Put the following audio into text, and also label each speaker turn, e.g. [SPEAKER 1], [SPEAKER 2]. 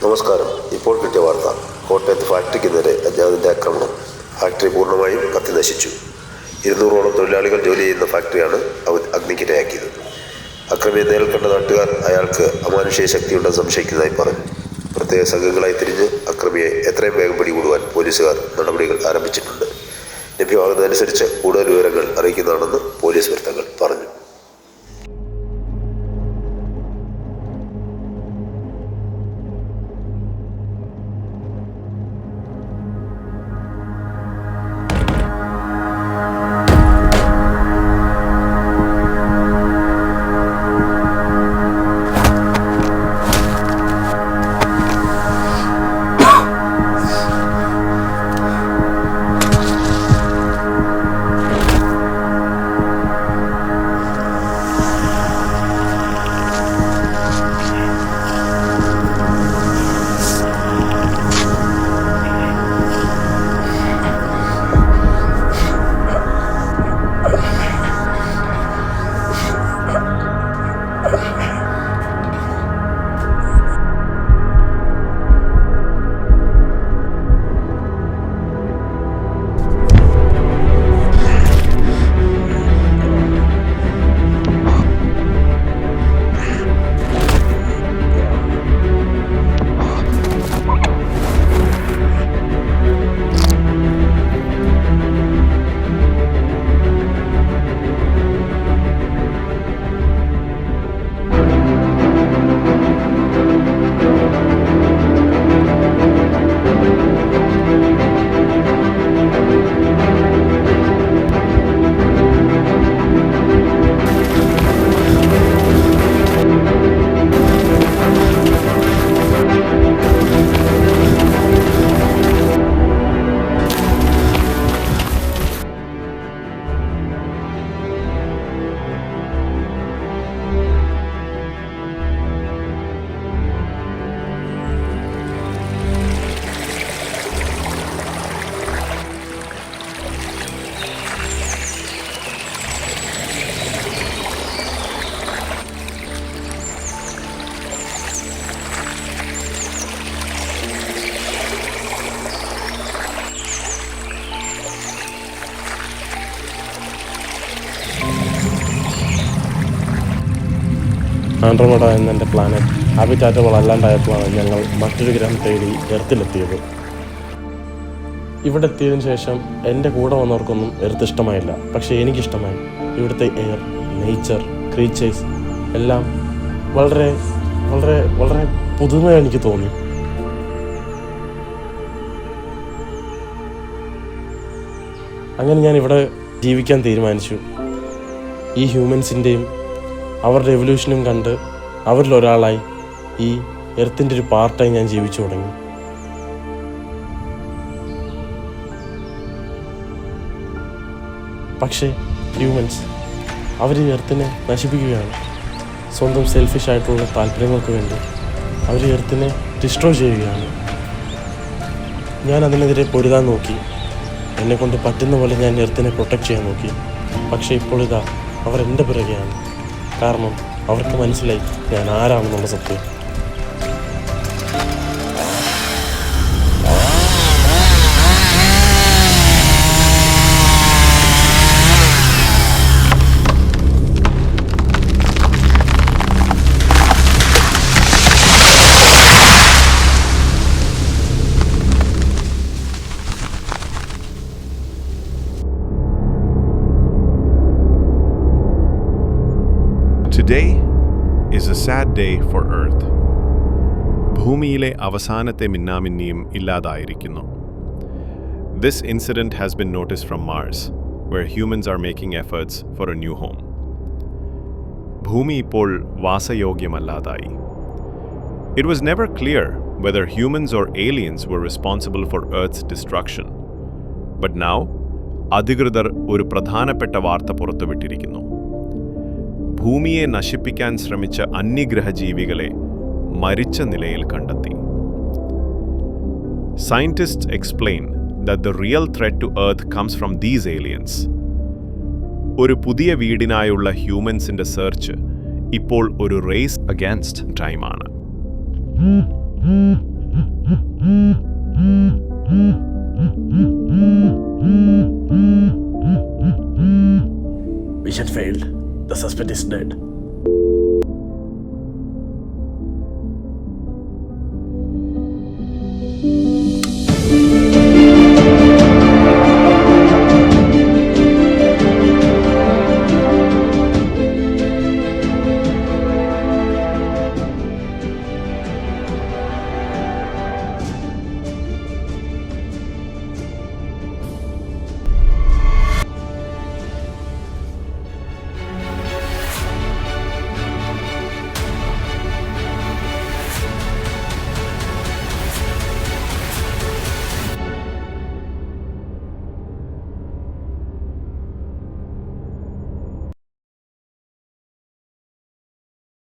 [SPEAKER 1] നമസ്കാരം. ഇപ്പോൾ കിട്ടിയ വാർത്ത. കോട്ടയത്ത് ഫാക്ടറിക്ക് നേരെ അജ്ഞാതന്റെ ആക്രമണം. ഫാക്ടറി പൂർണ്ണമായും കത്തി നശിച്ചു. 200ഓളം തൊഴിലാളികൾ ജോലി ചെയ്യുന്ന ഫാക്ടറിയാണ് അഗ്നിക്കിരയാക്കിയത്. അക്രമിയെ നേരിൽ കണ്ട നാട്ടുകാർ അയാൾക്ക് അമാനുഷിക ശക്തിയുണ്ടെന്ന് സംശയിക്കുന്നതായി പറഞ്ഞു. പ്രത്യേക സംഘങ്ങളായി തിരിഞ്ഞ് അക്രമിയെ എത്രയും വേഗം പിടികൂടുവാൻ പോലീസുകാർ നടപടികൾ ആരംഭിച്ചിട്ടുണ്ട്. ലഭ്യമാകുന്നതനുസരിച്ച് കൂടുതൽ വിവരങ്ങൾ അറിയിക്കുന്നതാണെന്ന് പോലീസ് വൃത്തങ്ങൾ പറഞ്ഞു.
[SPEAKER 2] ആൻഡ്രോമേഡ എന്നെൻ്റെ പ്ലാനറ്റ് ഹാബിറ്റാറ്റബിൾ അല്ലാണ്ടായപ്പോഴാണ് ഞങ്ങൾ മറ്റൊരു ഗ്രഹം തേടി എർത്തിലെത്തിയത്. ഇവിടെ എത്തിയതിനു ശേഷം എൻ്റെ കൂടെ വന്നവർക്കൊന്നും എർത്ത് ഇഷ്ടമായില്ല. പക്ഷേ എനിക്കിഷ്ടമായി. ഇവിടുത്തെ എയർ, നേച്ചർ, ക്രീച്ചേഴ്സ് എല്ലാം വളരെ വളരെ വളരെ പുതുമ എനിക്ക് തോന്നി. അങ്ങനെ ഞാൻ ഇവിടെ ജീവിക്കാൻ തീരുമാനിച്ചു. ഈ ഹ്യൂമൻസിൻ്റെയും അവരുടെ എവല്യൂഷനും കണ്ട് അവരിലൊരാളായി ഈ എർത്തിൻ്റെ ഒരു പാർട്ടായി ഞാൻ ജീവിച്ചു തുടങ്ങി. പക്ഷേ ഹ്യൂമൻസ് അവർ ഈ എർത്തിനെ നശിപ്പിക്കുകയാണ്. സ്വന്തം സെൽഫിഷ് ആയിട്ടുള്ള താല്പര്യങ്ങൾക്ക് വേണ്ടി അവർ ഈ എർത്തിനെ ഡിസ്ട്രോയ് ചെയ്യുകയാണ്. ഞാൻ അതിനെതിരെ പൊരുതാൻ നോക്കി. എന്നെക്കൊണ്ട് പറ്റുന്ന പോലെ ഞാൻ എർത്തിനെ പ്രൊട്ടക്റ്റ് ചെയ്യാൻ നോക്കി. പക്ഷേ ഇപ്പോൾ ഇതാ അവർ എൻ്റെ പിറകെയാണ്. കാരണം അവർക്ക് മനസ്സിലായി ഞാൻ ആരാണെന്നുള്ള സത്യം.
[SPEAKER 3] Today is a sad day for Earth. ഭൂമിയിലെ അവസാനത്തെ മിന്നാമിന്നിയും ഇല്ലാതായിരിക്കുന്നു. This incident has been noticed from Mars, where humans are making efforts for a new home. ഭൂമി ഇപ്പോൾ വാസയോഗ്യമല്ലാതായി. It was never clear whether humans or aliens were responsible for Earth's destruction. But now, അധികൃതർ ഒരു പ്രധാനപ്പെട്ട വാർത്ത പുറത്തുവിട്ടിരിക്കുന്നു. ഭൂമിയെ നശിപ്പിക്കാൻ ശ്രമിച്ച അന്യഗ്രഹജീവികളെ മരിച്ച നിലയിൽ കണ്ടെത്തി. Scientists explain that the real threat to Earth comes from these aliens. ഒരു പുതിയ വീടിനായുള്ള ഹ്യൂമൻസിന്റെ സെർച്ച് ഇപ്പോൾ ഒരു റേസ് അഗൈൻസ്റ്റ് ടൈമാണ്.
[SPEAKER 2] Mission failed. The suspect is dead.